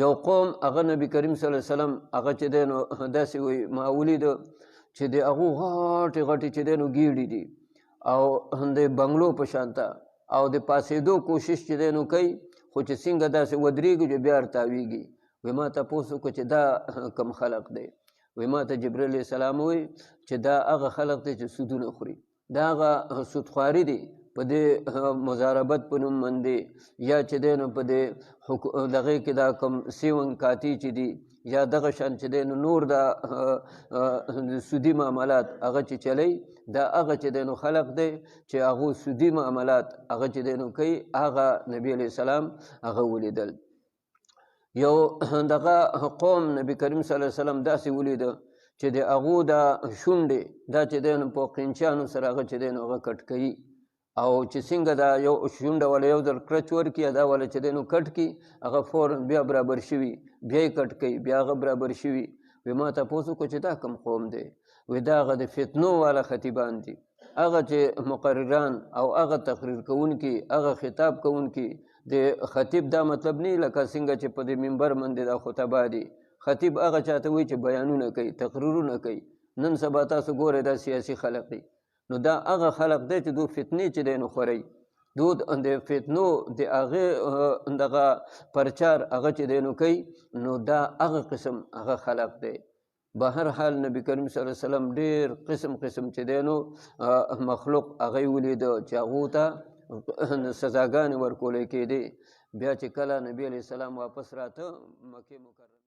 یو قوم هغه نبی کریم صلی الله علیه وسلم هغه چې دی نو داسې وایي ما ولیده چې د هغو غټې غټې چې دی نو ګیډې دي او د بنګلو په شانته او د پاسېدو کوشش چې دی نو کوي خو چې څنګه داسې ودرېږي چې بیا ورتاویږي. وایي ما تپوس وکړه چې دا کم خلق دی؟ وایي ما ته جبرائیل علیه السلام وایي چې دا هغه خلق دی چې سودونه خوري، دا هغه سودخواري دی په دې مضاربت په نوم باندې، یا چې دی نو په دې دغې کې دا کوم سیون کاتی چې دي یا دغه شان چې دی نو نور دا سودي معاملات هغه چې چلی، دا هغه چې دی نو خلق دی چې هغو سودي معاملات هغه چې دی نو کوي. هغه نبی علیه السلام هغه ولیدل. یو دغه قوم نبی کریم صلی الله علیه وسلم داسې ولیده چې د هغو دا شونډې دا چې دی نو په قینچانو سره هغه چې دی نو هغه کټ کوي، او چې څنګه دا یو شونډه والا یو ځل کرچ ورکړي دا والا چې دی نو کټ کړي هغه فوراً بیا برابر شوي، بیا یې کټ کوي، بیا هغه برابر شوي. وایي ما تپوس وکړو چې دا کوم قوم دی؟ وایي دا هغه د فتنو والا خطیبان دي، هغه چې مقرران او هغه تقریر کوونکي، هغه خطاب کوونکي. د خطیب دا مطلب نه لکه څنګه چې په دې منبر باندې دا خطبا دي. خطیب هغه چاته وایي چې بیانونه کوي، تقریرونه کوي. نن سبا تاسو ګورئ دا سیاسي خلق دي، نو دا هغه خلق دی چې دو فتنې چې دی نو خورئ، دو د فتنو د هغې دغه پرچار هغه چې دی نو کوي، نو دا هغه قسم هغه خلق دی. به هر حال نبی کریم صلی الله علیه وسلم ډېر قسم قسم چې دی نو مخلوق هغه یې ولیده چې هغو ته سزاګانې ورکولی کېدې. بیا چې کله نبی علیه السلام واپس راته مکې مکرمه